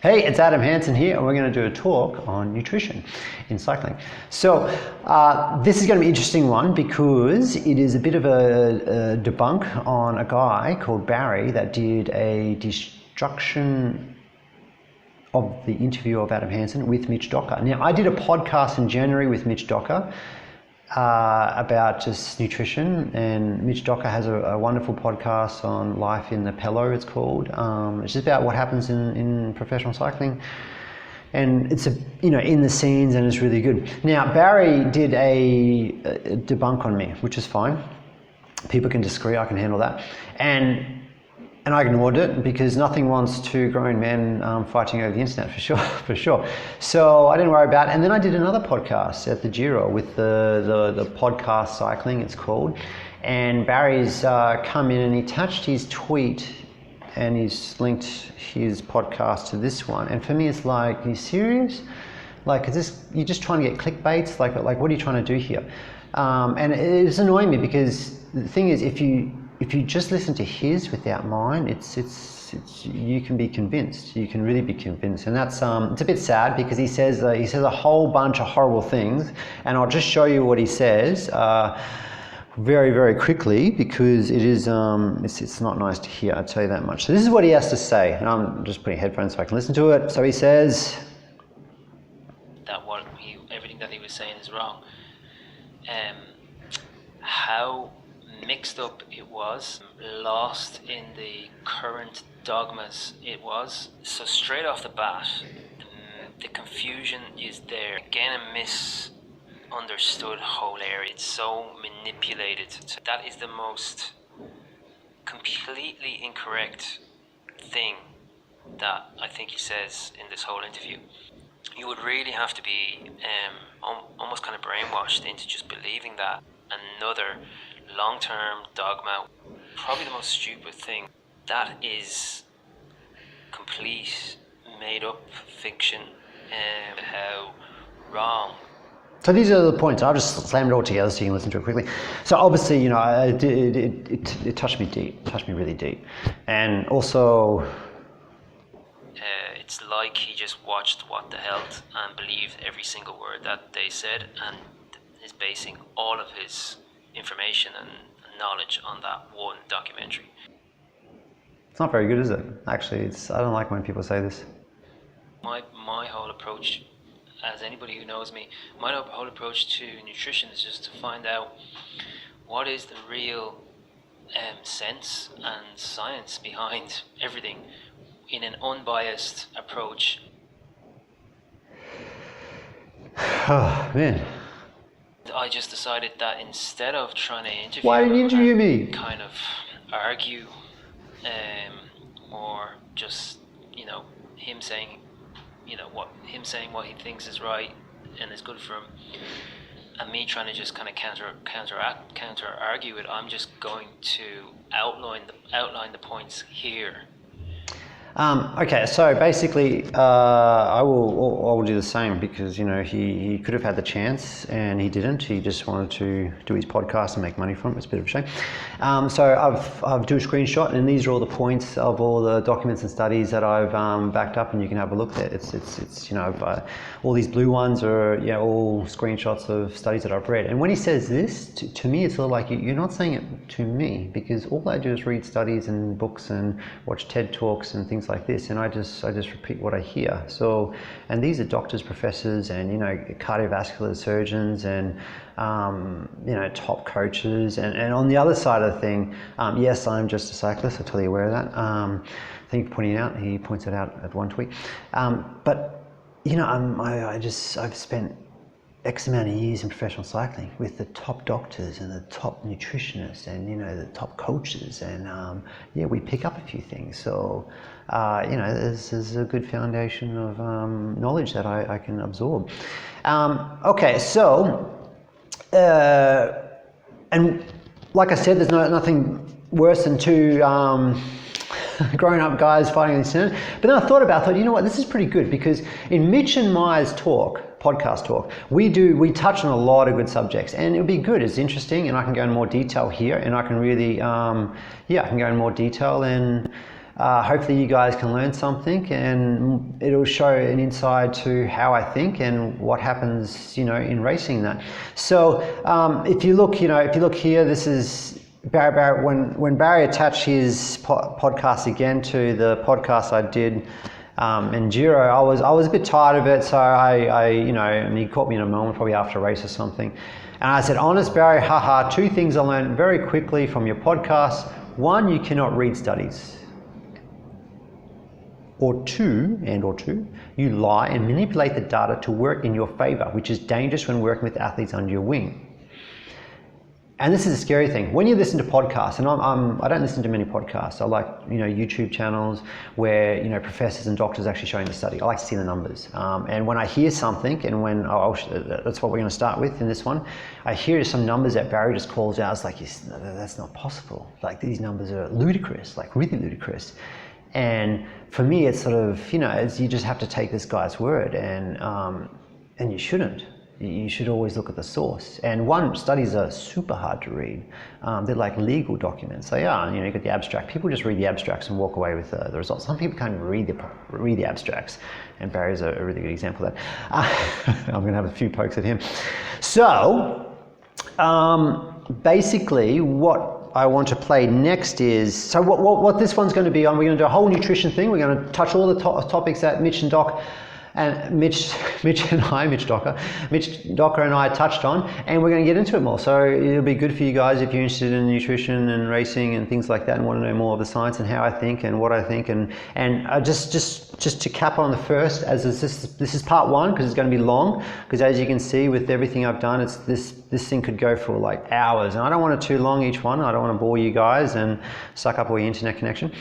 Hey, it's Adam Hansen here, and we're going to do a talk on nutrition in cycling. So this is going to be an interesting one because it is a bit of a debunk on a guy called Barry that did a destruction of the interview of Adam Hansen with Mitch Docker. Now, I did a podcast in January with Mitch Docker about just nutrition, and Mitch Docker has a wonderful podcast on life in the Pello, it's called. It's just about what happens in professional cycling, and it's in the scenes, and it's really good. Now, Barry did a debunk on me, which is fine. People can disagree, I can handle that, and I ignored it because nothing wants two grown men fighting over the internet, for sure. So I didn't worry about it. And then I did another podcast at the Giro with the podcast cycling, it's called. And Barry's come in and he attached his tweet and he's linked his podcast to this one. And for me, it's like, are you serious? Like, is this, you're just trying to get clickbaits? Like what are you trying to do here? And it's annoying me because the thing is, if you just listen to his without mine, it's you can be convinced. You can really be convinced, and that's it's a bit sad because he says a whole bunch of horrible things, and I'll just show you what he says very, very quickly because it is it's not nice to hear. I'll tell you that much. So this is what he has to say, and I'm just putting headphones so I can listen to it. So he says that everything that he was saying is wrong. How mixed up it was, lost in the current dogmas it was. So straight off the bat, the confusion is there. Again, a misunderstood whole area. It's so manipulated. That is the most completely incorrect thing that I think he says in this whole interview. You would really have to be almost kind of brainwashed into just believing that another long-term dogma, probably the most stupid thing. That is complete made-up fiction, and how wrong. So these are the points. I'll just slam it all together so you can listen to it quickly. So obviously, it touched me deep, touched me really deep, and also it's like he just watched What the Health and believed every single word that they said, and is basing all of his information and knowledge on that one documentary. It's not very good, is it? Actually, I don't like when people say this. My whole approach, as anybody who knows me, my whole approach to nutrition is just to find out what is the real sense and science behind everything in an unbiased approach. Oh, man. I just decided that instead of trying to interview, why didn't you interview me? Kind of argue, or just him saying, what he thinks is right and is good for him, and me trying to just kind of counter argue it. I'm just going to outline the points here. Okay, so basically, I will do the same because he could have had the chance and he didn't. He just wanted to do his podcast and make money from it. It's a bit of a shame. So I've do a screenshot, and these are all the points of all the documents and studies that I've backed up, and you can have a look at. It's all these blue ones are all screenshots of studies that I've read. And when he says this, to me, it's a little like you're not saying it to me because all I do is read studies and books and watch TED Talks and things like this, and I just repeat what I hear. So, and these are doctors, professors, and cardiovascular surgeons, and top coaches, and on the other side of the thing, yes, I'm just a cyclist. I'm totally aware of that. Thank you for pointing it out. He points it out at one tweet. But I've spent X amount of years in professional cycling with the top doctors and the top nutritionists and the top coaches, and we pick up a few things. So there's a good foundation of knowledge that I can absorb. Okay, so and like I said, there's nothing worse than two grown-up guys fighting on the internet. But then I thought, you know what, this is pretty good because in Mitch and Mai's podcast talk, we touch on a lot of good subjects, and it'll be good. It's interesting, and I can go in more detail here, and I can really, I can go in more detail, and hopefully you guys can learn something, and it'll show an insight to how I think and what happens, in racing that. So if you look here, this is Barry. When Barry attached his podcast again to the podcast I did Enduro, I was a bit tired of it, so and he caught me in a moment, probably after a race or something. And I said, honest Barry, haha, 2 things I learned very quickly from your podcast. 1, you cannot read studies. Or two, you lie and manipulate the data to work in your favor, which is dangerous when working with athletes under your wing. And this is a scary thing. When you listen to podcasts, and I don't listen to many podcasts. I like, YouTube channels where, professors and doctors actually showing the study. I like to see the numbers. And when I hear something, and that's what we're going to start with in this one, I hear some numbers that Barry just calls out. It's like, that's not possible. Like, these numbers are ludicrous, like really ludicrous. And for me, it's sort of, you just have to take this guy's word, and you shouldn't. You should always look at the source. And studies are super hard to read. They're like legal documents. They are. You got the abstract. People just read the abstracts and walk away with the results. Some people can't even read the abstracts. And Barry's a really good example of that. I'm going to have a few pokes at him. So, basically, what I want to play next is, so what this one's going to be on, we're going to do a whole nutrition thing. We're going to touch all the topics that Mitch and Doc and Mitch Docker and I touched on, and we're going to get into it more. So it'll be good for you guys if you're interested in nutrition and racing and things like that, and want to know more of the science and how I think and what I think. And just to cap on the first, as this is part 1, because it's going to be long. Because as you can see with everything I've done, it's this thing could go for like hours, and I don't want it too long each one. I don't want to bore you guys and suck up all your internet connection.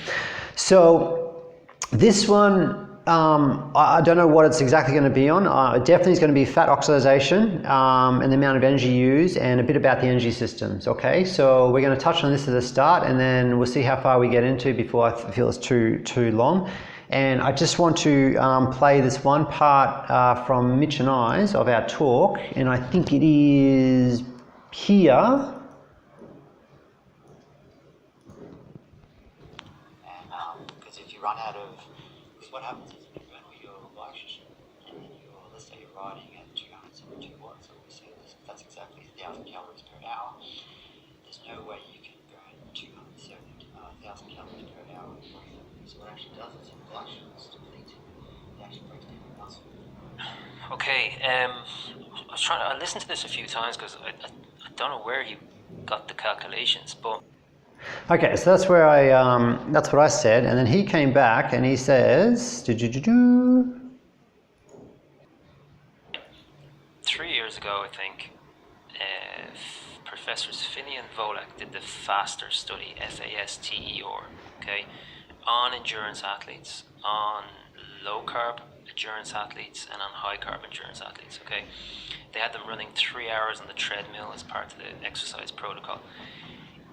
So this one, I don't know what it's exactly going to be on. It definitely is going to be fat oxidation and the amount of energy used, and a bit about the energy systems. Okay, so we're going to touch on this at the start, and then we'll see how far we get into before I feel it's too long. And I just want to play this one part from Mitch and I's of our talk, and I think it is here. Because if you run out of, what happens is you burn all your glycogen, and then let's say you're riding at 272 watts, obviously that's exactly 1,000 calories per hour. There's no way you can burn 270,000 calories per hour. So what it actually does is your glycogen is depleted. It actually breaks down your muscle. Okay, I listened to this a few times because I don't know where he got the calculations, but. Okay, so that's where that's what I said, and then he came back and he says, 3 years ago, I think, Professors Finney and Volek did the FASTER study, FASTER, okay, on endurance athletes, on low carb endurance athletes, and on high carb endurance athletes, okay. They had them running 3 hours on the treadmill as part of the exercise protocol.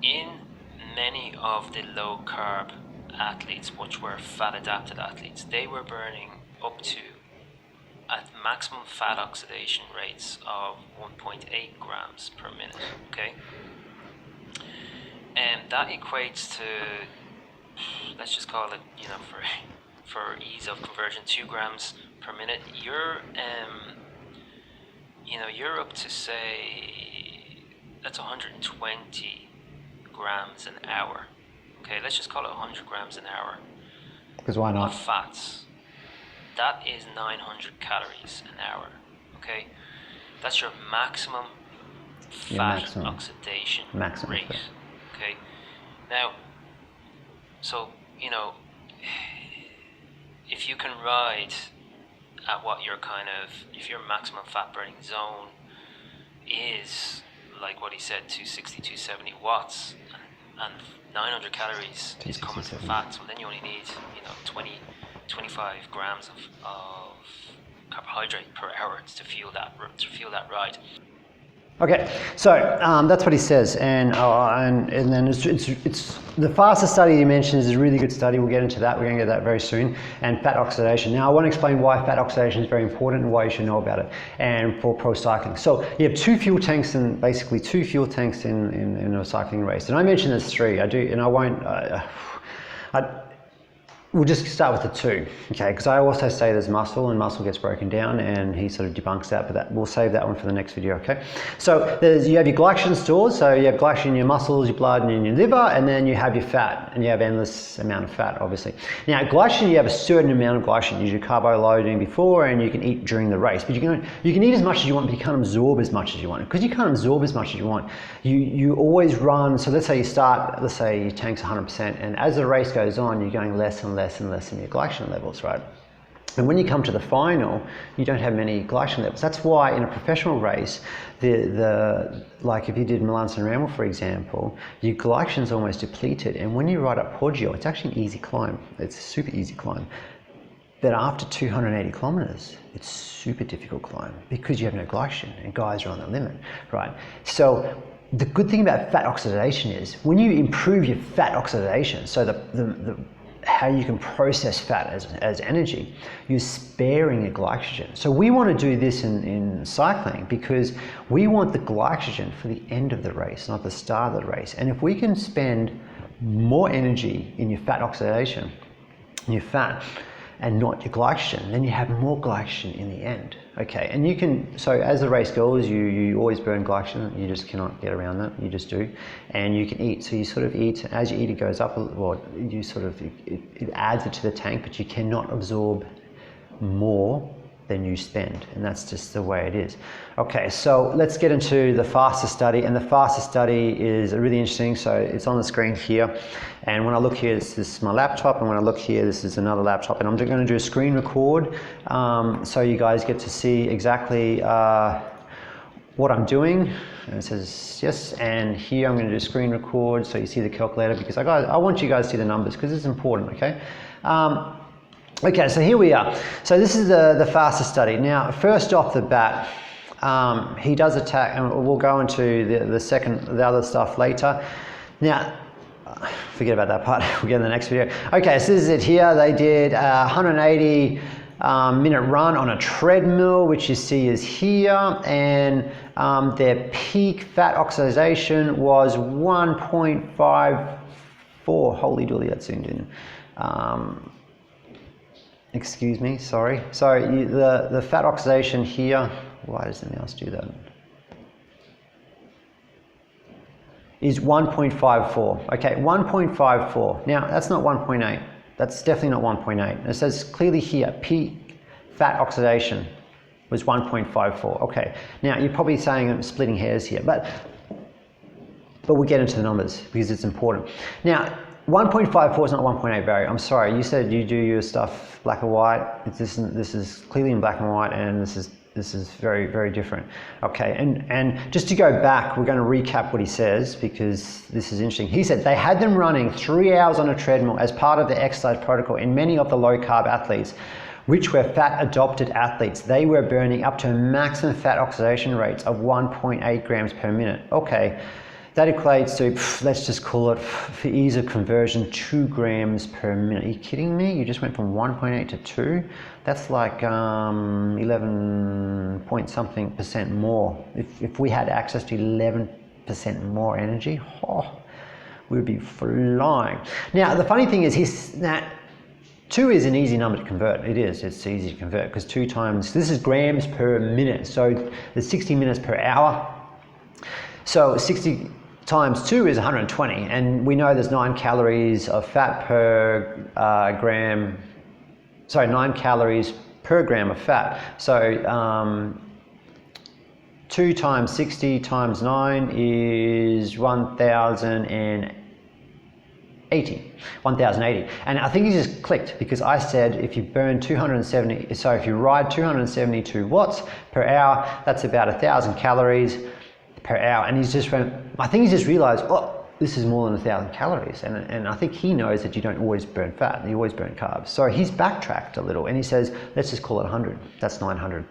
In many of the low carb athletes, which were fat adapted athletes, they were burning up to at maximum fat oxidation rates of 1.8 grams per minute, okay? And that equates to, let's just call it, for ease of conversion, 2 grams per minute. You're up to, say, that's 120 grams an hour. Okay, let's just call it 100 grams an hour. Because why not? Of fats. That is 900 calories an hour. Okay, that's your maximum fat oxidation rate. Okay, now, so if you can ride at what your if your maximum fat burning zone is, like what he said, 260, 270 watts, and 900 calories is coming from fats, well then you only need 25 grams of carbohydrate per hour to fuel that ride. Okay, so that's what he says, and then it's the FASTER study he mentions is a really good study. We'll get into that. We're going to get that very soon. And fat oxidation. Now I want to explain why fat oxidation is very important and why you should know about it. And for pro cycling, so you have 2 fuel tanks in a cycling race. And I mentioned there's 3. I do, and I won't. we'll just start with the 2, okay? Because I also say there's muscle, and muscle gets broken down, and he sort of debunks that, but we'll save that one for the next video, okay? So you have your glycogen stores, so you have glycogen in your muscles, your blood, and in your liver, and then you have your fat, and you have endless amount of fat, obviously. Now, glycogen, you have a certain amount of glycogen. You do carbo loading before, and you can eat during the race, but you can eat as much as you want, but you can't absorb as much as you want. Because you can't absorb as much as you want, you always run. So let's say you start, let's say your tank's 100%, and as the race goes on, you're going less and less and less in your glycogen levels, right? And when you come to the final, you don't have many glycogen levels. That's why in a professional race, like if you did Milan San Remo, for example, your glycogen is almost depleted. And when you ride up Poggio, it's actually an easy climb. It's a super easy climb. But after 280 kilometers, it's super difficult climb because you have no glycogen and guys are on the limit, right? So the good thing about fat oxidation is when you improve your fat oxidation, so how you can process fat as energy, you're sparing your glycogen. So we want to do this in cycling because we want the glycogen for the end of the race, not the start of the race. And if we can spend more energy in your fat oxidation, in your fat, and not your glycogen, then you have more glycogen in the end. Okay, and you can, so as the race goes, you always burn glycogen, you just cannot get around that, you just do. And you can eat, so you sort of eat, as you eat it goes up, well, you sort of, it adds it to the tank, but you cannot absorb more than you spend, and that's just the way it is. Okay, so let's get into the FASTER study, and the FASTER study is really interesting. So it's on the screen here, and when I look here, this is my laptop, and when I look here, this is another laptop, and I'm going to do a screen record so you guys get to see exactly what I'm doing. And it says yes, and here I'm going to do a screen record so you see the calculator, because I want you guys to see the numbers because it's important, okay? Okay, so here we are. So this is the FASTER study. Now, first off the bat, he does attack, and we'll go into the other stuff later. Now, forget about that part. We'll get in the next video. Okay, so this is it here. They did 180 minute run on a treadmill, which you see is here, and their peak fat oxidation was 1.54. Holy dooly, that zoomed in. Excuse me, sorry. So the fat oxidation here, why does the mouse do that? Is 1.54. Okay, 1.54. Now, that's not 1.8. That's definitely not 1.8. It says clearly here, peak fat oxidation was 1.54. Okay, now you're probably saying I'm splitting hairs here, but we'll get into the numbers because it's important. Now, 1.54 is not 1.8, Barry. I'm sorry. You said you do your stuff black and white. This is clearly in black and white, and this is very, very different. Okay, and just to go back, we're going to recap what he says because this is interesting. He said they had them running 3 hours on a treadmill as part of the exercise protocol in many of the low-carb athletes, which were fat-adopted athletes. They were burning up to maximum fat oxidation rates of 1.8 grams per minute. Okay. That equates to, let's just call it, for ease of conversion, 2 grams per minute. Are you kidding me? You just went from 1.8 to 2? That's like 11 point something percent more. If we had access to 11% more energy, we'd be flying. Now, the funny thing is, that 2 is an easy number to convert. It is, it's easy to convert because 2 times, this is grams per minute. So there's 60 minutes per hour. So 60 times 2 is 120, and we know there's 9 calories of fat per gram, sorry, 9 calories per gram of fat. So 2 times 60 times 9 is 1,080. And I think he just clicked because I said if you burn 270, so if you ride 272 watts per hour, that's about 1,000 calories per hour, and he's just went, I think he's just realized, oh, this is more than 1,000 calories, and I think he knows that you don't always burn fat, you always burn carbs. So he's backtracked a little, and he says, let's just call it 100. That's 900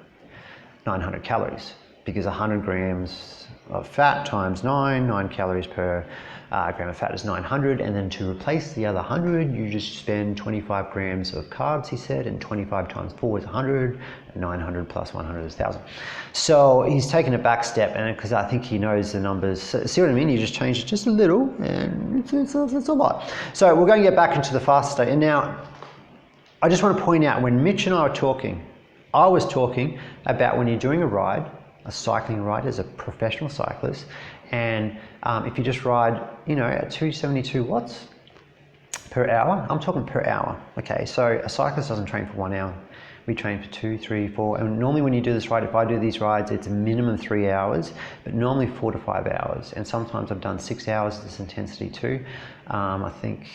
calories, because 100 grams of fat times 9 calories per gram of fat is 900, and then to replace the other 100, you just spend 25 grams of carbs, he said, and 25 times 4 is 100, and 900 plus 100 is 1,000. So he's taken a back step, and because I think he knows the numbers. So, see what I mean? You just changed it just a little, and it's a lot. So we're going to get back into the FASTER study, and now I just want to point out, when Mitch and I were talking, I was talking about when you're doing a ride, a cycling ride as a professional cyclist, and if you just ride, you know, at 272 watts per hour, I'm talking per hour, okay? So a cyclist doesn't train for 1 hour. We train for 2, 3, 4, and normally when you do this ride, if I do these rides, it's a minimum 3 hours, but normally 4 to 5 hours, and sometimes I've done 6 hours of this intensity too. I think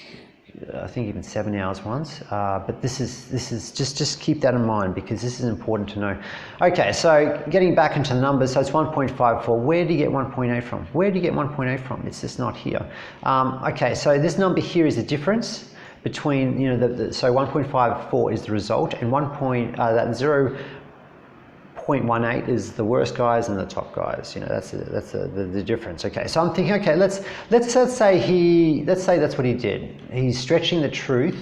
even 7 hours once, but this is just keep that in mind, because this is important to know. Okay, so getting back into the numbers, so it's 1.54. Where do you get 1.8 from? Where do you get 1.8 from? It's just not here. Okay, so this number here is the difference between, you know, so 1.54 is the result, and that 0.18 is the worst guys and the top guys. You know, that's the difference. Okay, so I'm thinking, okay, let's say that's what he did. He's stretching the truth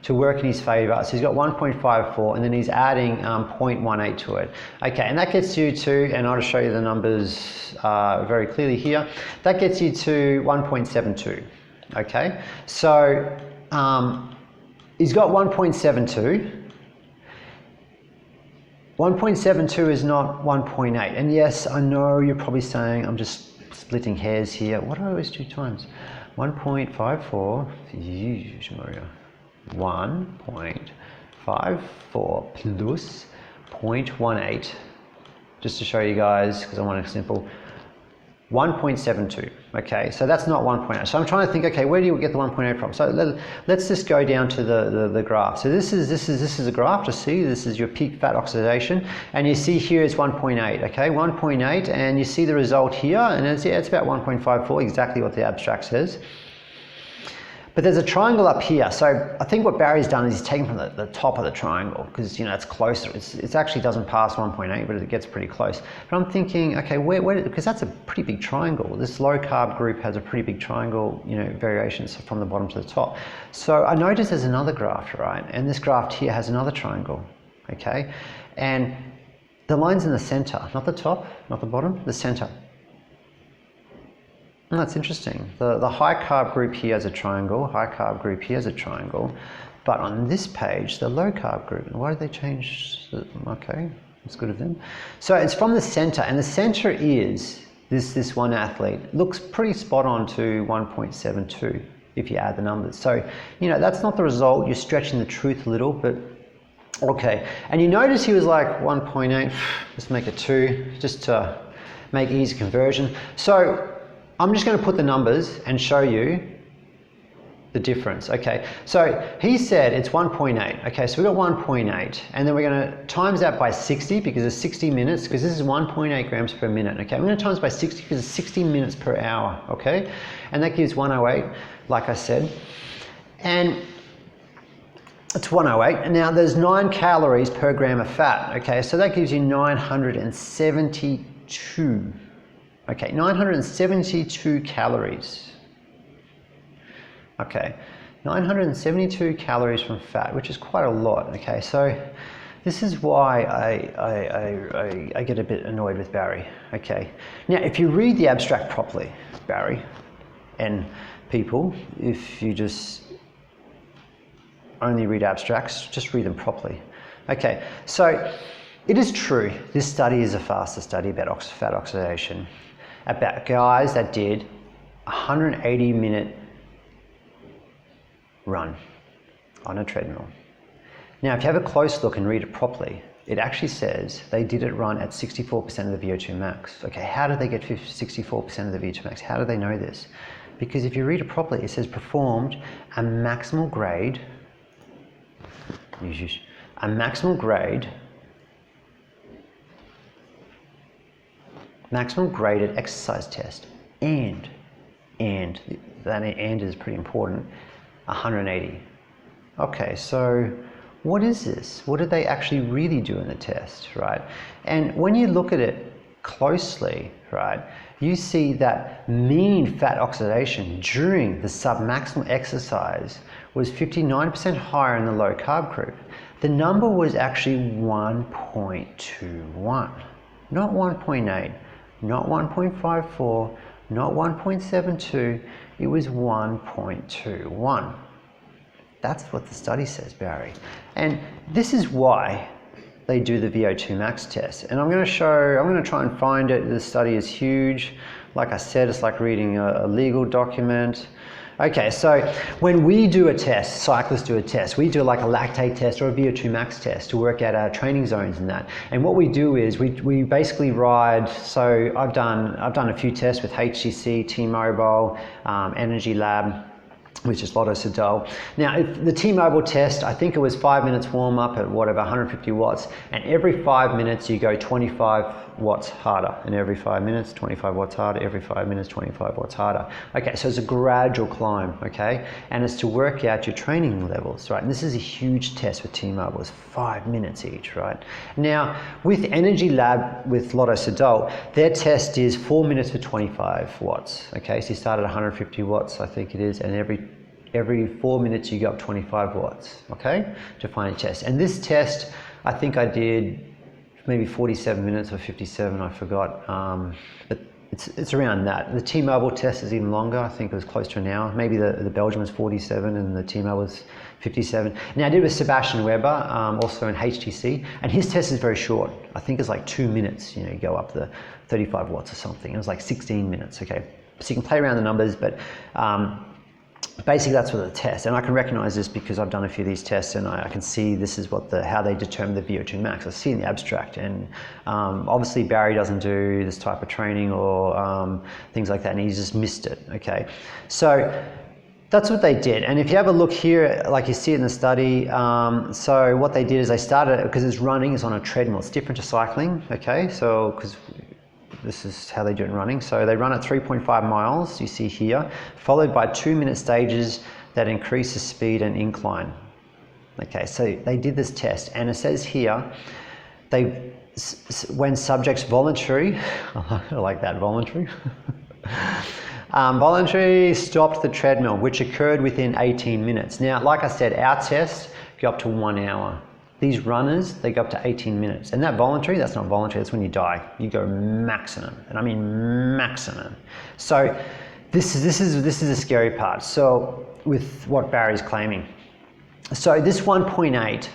to work in his favor. So he's got 1.54, and then he's adding 0.18 to it. Okay, and that gets you to, and I'll just show you the numbers very clearly here. That gets you to 1.72. Okay, so he's got 1.72. 1.72 is not 1.8. And yes, I know you're probably saying I'm just splitting hairs here. What do I always do times? 1.54, 1.54 plus 0.18, just to show you guys, because I want it simple. 1.72. Okay, so that's not 1.8. So I'm trying to think, okay, where do you get the 1.8 from? So let's just go down to the graph. So this is a graph to see. This is your peak fat oxidation, and you see here it's 1.8. Okay, 1.8, and you see the result here, and it's about 1.54, exactly what the abstract says. But there's a triangle up here. So I think what Barry's done is he's taken from the top of the triangle, because, you know, it's closer. It actually doesn't pass 1.8, but it gets pretty close. But I'm thinking, okay, where, because that's a pretty big triangle. This low carb group has a pretty big triangle, you know, variations from the bottom to the top. So I noticed there's another graph, right? And this graph here has another triangle, okay? And the line's in the center, not the top, not the bottom, the center. And that's interesting. The high carb group here has a triangle, high carb group here has a triangle, but on this page, the low carb group, why did they change? Okay, that's good of them. So it's from the center, and the center is this one athlete. Looks pretty spot on to 1.72 if you add the numbers. So, you know, that's not the result. You're stretching the truth a little, but okay. And you notice he was like 1.8, let's make it 2, just to make easy conversion. So I'm just going to put the numbers and show you the difference. Okay, so he said it's 1.8. Okay, so we got 1.8, and then we're going to times that by 60, because it's 60 minutes, because this is 1.8 grams per minute. Okay, I'm going to times by 60 because it's 60 minutes per hour. Okay, and that gives 108, like I said, and it's 108. And now there's 9 calories per gram of fat. Okay, so that gives you 972. Okay, 972 calories. Okay, 972 calories from fat, which is quite a lot. Okay, so this is why I get a bit annoyed with Barry. Okay, now if you read the abstract properly, Barry and people, if you just only read abstracts, just read them properly. Okay, so it is true, this study is a faster study about fat oxidation, about guys that did 180-minute run on a treadmill. Now, if you have a close look and read it properly, it actually says they did it run at 64% of the Vo2 Max. Okay, how did they get 64% of the Vo2 Max? How do they know this? Because if you read it properly, it says performed a maximal grade maximum graded exercise test, and that and is pretty important, 180. Okay, so what is this? What did they actually really do in the test, right? And when you look at it closely, right, you see that mean fat oxidation during the submaximal exercise was 59% higher in the low carb group. The number was actually 1.21, not 1.8. Not 1.54, not 1.72, it was 1.21. That's what the study says, Barry. And this is why they do the Vo2 Max test. And I'm going to try and find it. The study is huge. Like I said, it's like reading a legal document. Okay, so when we do a test, cyclists do a test, we do like a lactate test or a Vo2 Max test to work out our training zones and that. And what we do is we basically ride, so I've done a few tests with HTC, T-Mobile, Energy Lab, which is Lotto Sudol. Now, the T-Mobile test, I think it was 5 minutes warm up at whatever, 150 watts, and every 5 minutes you go 25 watts harder, and every 5 minutes, 25 watts harder, every 5 minutes, 25 watts harder. Okay, so it's a gradual climb, okay? And it's to work out your training levels, right? And this is a huge test with T-Mobile, it's 5 minutes each, right? Now, with Energy Lab, with Lotto Sudol, their test is 4 minutes for 25 watts, okay? So you start at 150 watts, I think it is, and every 4 minutes you go up 25 watts, okay, to find a test. And this test, I think I did maybe 47 minutes or 57, I forgot, but it's around that. The T-Mobile test is even longer. I think it was close to an hour. Maybe the Belgium was 47 and the T-Mobile was 57. Now I did with Sebastian Weber, also in HTC, and his test is very short. I think it's like 2 minutes, you go up the 35 watts or something. It was like 16 minutes, okay. So you can play around the numbers, but basically that's what the test, and I can recognize this because I've done a few of these tests, and I can see this is how they determine the Vo2 Max. I see in the abstract, and obviously Barry doesn't do this type of training or things like that, and he's just missed it, okay? So that's what they did, and if you have a look here, like you see in the study, so what they did is they started, because it's running, it's on a treadmill, it's different to cycling, okay? So, because this is how they do it in running. So they run at 3.5 miles, you see here, followed by 2-minute stages that increase the speed and incline. Okay, so they did this test, and it says here, when subjects voluntary, I like that, voluntary, voluntary stopped the treadmill, which occurred within 18 minutes. Now, like I said, our tests go up to 1 hour. These runners, they go up to 18 minutes. And that voluntary, that's not voluntary, that's when you die. You go maximum, and I mean maximum. So this is the scary part. So with what Barry's claiming. So this 1.8,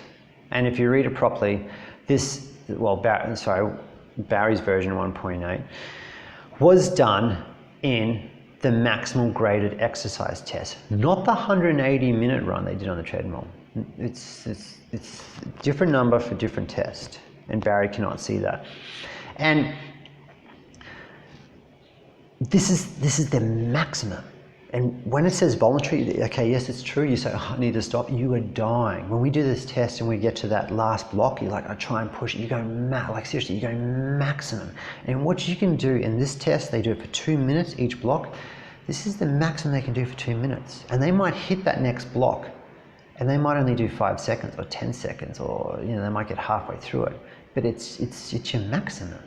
and if you read it properly, Barry's version 1.8 was done in the maximal graded exercise test, not the 180-minute run they did on the treadmill. It's a different number for different tests, and Barry cannot see that. And this is the maximum. And when it says voluntary, okay, yes, it's true. You say, oh, I need to stop. You are dying. When we do this test and we get to that last block, you're like, I try and push it. You go, like seriously, you go maximum. And what you can do in this test, they do it for 2 minutes each block. This is the maximum they can do for 2 minutes. And they might hit that next block, and they might only do 5 seconds or 10 seconds, or they might get halfway through it. But it's your maximum.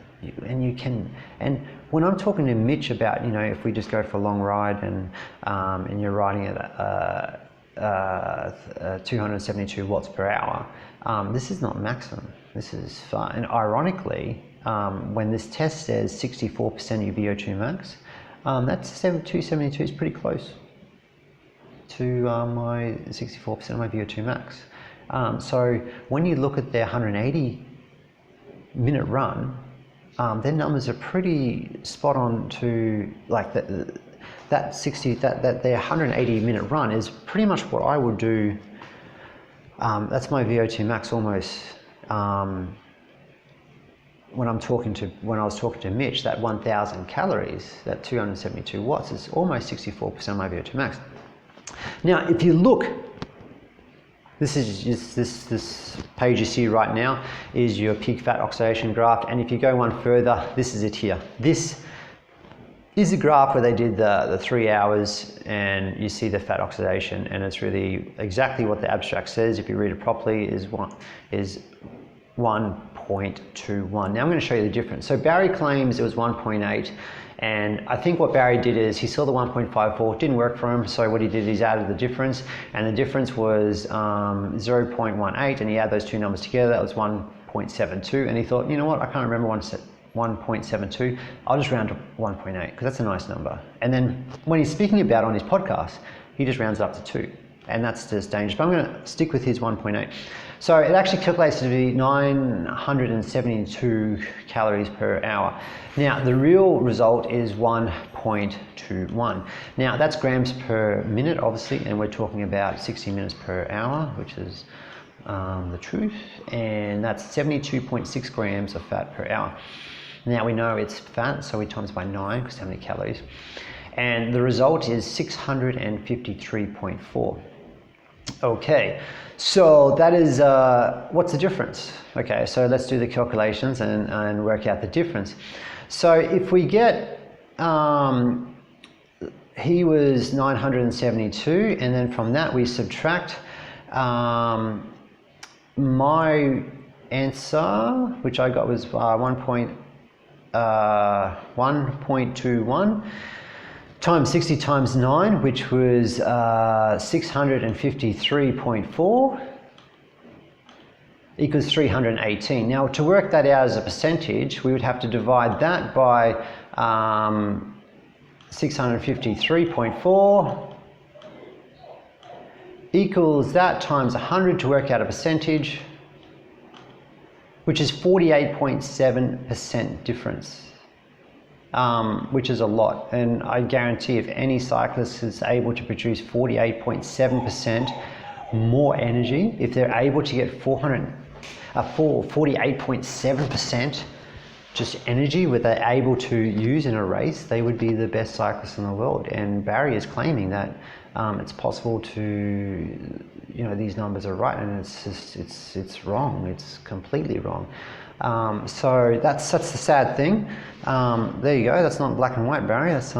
And when I'm talking to Mitch about, if we just go for a long ride and you're riding at 272 watts per hour, this is not maximum. This is fine. And ironically, when this test says 64% of your Vo2 max, that's 272 is pretty close to my 64% of my Vo2 max. So when you look at their 180-minute run, their numbers are pretty spot on to like that their 180-minute run is pretty much what I would do. That's my Vo2 max almost. When I was talking to Mitch, that 1,000 calories, that 272 watts is almost 64% of my Vo2 max. Now, if you look, this is just this page you see right now is your peak fat oxidation graph, and if you go one further, this is it here. This is the graph where they did the 3 hours, and you see the fat oxidation, and it's really exactly what the abstract says. If you read it properly, is 1.21. Now I'm going to show you the difference. So Barry claims it was 1.8. And I think what Barry did is he saw the 1.54, it didn't work for him, so what he did is added the difference, and the difference was 0.18, and he added those two numbers together, that was 1.72, and he thought, you know what, I can't remember 1.72, I'll just round to 1.8, because that's a nice number. And then when he's speaking about it on his podcast, he just rounds it up to 2. and that's just dangerous. But I'm going to stick with his 1.8. So it actually calculates to be 972 calories per hour. Now the real result is 1.21. Now that's grams per minute, obviously, and we're talking about 60 minutes per hour, which is the truth, and that's 72.6 grams of fat per hour. Now we know it's fat, so we times by 9 because how many calories, and the result is 653.4. Okay, so that is, what's the difference? Okay, so let's do the calculations and work out the difference. So if we get, he was 972, and then from that we subtract my answer, which I got was 1.21 times 60 times 9, which was 653.4, equals 318. Now to work that out as a percentage, we would have to divide that by 653.4 equals that times 100 to work out a percentage, which is 48.7% difference. Which is a lot, and I guarantee if any cyclist is able to produce 48.7% more energy, if they're able to get 48.7% just energy what they're able to use in a race, they would be the best cyclist in the world. And Barry is claiming that it's possible to, you know, these numbers are right, and it's just, it's wrong. It's completely wrong. So that's the sad thing. There you go. That's not black and white, Barry. That's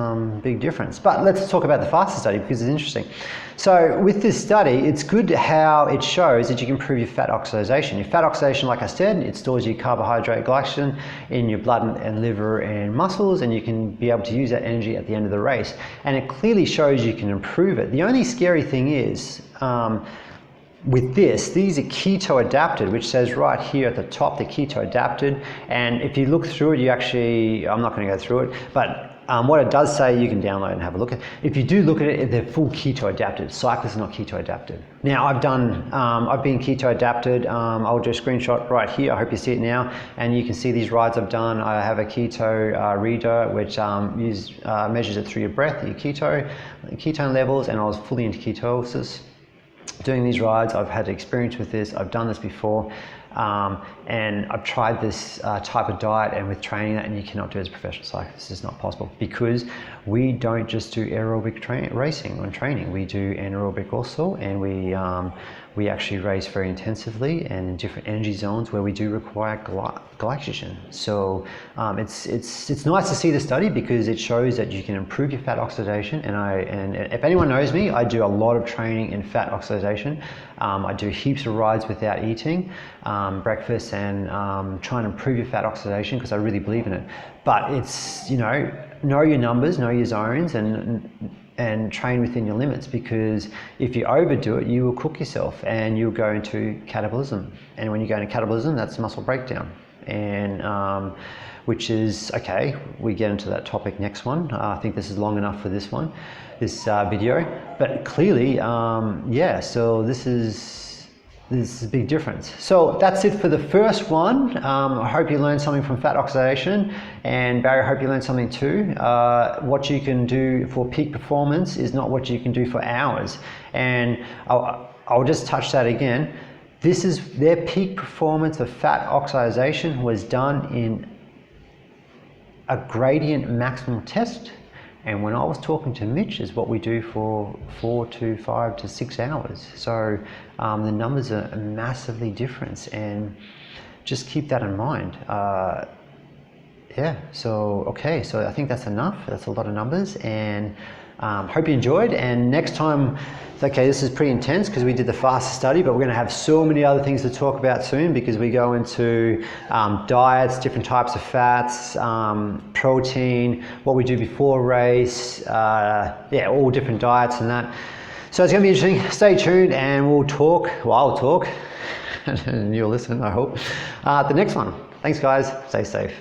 big difference. But let's talk about the faster study because it's interesting. So with this study, it's good how it shows that you can improve your fat oxidation. Your fat oxidation, like I said, it stores your carbohydrate glycogen in your blood and liver and muscles, and you can be able to use that energy at the end of the race. And it clearly shows you can improve it. The only scary thing is, with this, these are keto adapted, which says right here at the top, the keto adapted. And if you look through it, you actually, I'm not going to go through it, but what it does say, you can download and have a look at. If you do look at it, they're full keto adapted. Cyclists are not keto adapted. Now I've been keto adapted. I'll do a screenshot right here. I hope you see it now, and you can see these rides I've done. I have a keto reader which measures it through your breath, your ketone levels, and I was fully into ketosis. Doing these rides, I've had experience with this, I've done this before, and I've tried this type of diet and with training that, and you cannot do it as a professional cyclist. It's not possible because we don't just do aerobic racing on training, we do anaerobic also, and we actually race very intensively and in different energy zones where we do require glycogen. So it's nice to see the study because it shows that you can improve your fat oxidation. And if anyone knows me, I do a lot of training in fat oxidation. I do heaps of rides without eating breakfast, and trying to improve your fat oxidation because I really believe in it. But it's, you know your numbers, know your zones, and train within your limits, because if you overdo it, you will cook yourself and you'll go into catabolism. And when you go into catabolism, that's muscle breakdown. And which is, okay, we get into that topic next one. I think this is long enough for this video. But clearly, yeah, so this is a big difference. So that's it for the first one. I hope you learned something from fat oxidation, and Barry, I hope you learned something too. What you can do for peak performance is not what you can do for hours. And I'll just touch that again. This is their peak performance of fat oxidation was done in a gradient maximal test. And when I was talking to Mitch, is what we do for 4 to 5 to 6 hours. So the numbers are massively different, and just keep that in mind. Yeah, so okay, so I think that's enough. That's a lot of numbers, and hope you enjoyed. And next time, okay, this is pretty intense because we did the faster study, but we're going to have so many other things to talk about soon, because we go into diets, different types of fats, protein, what we do before race, yeah, all different diets and that. So it's going to be interesting. Stay tuned, and we'll talk, well, I'll talk, and you'll listen, I hope, the next one. Thanks guys, stay safe.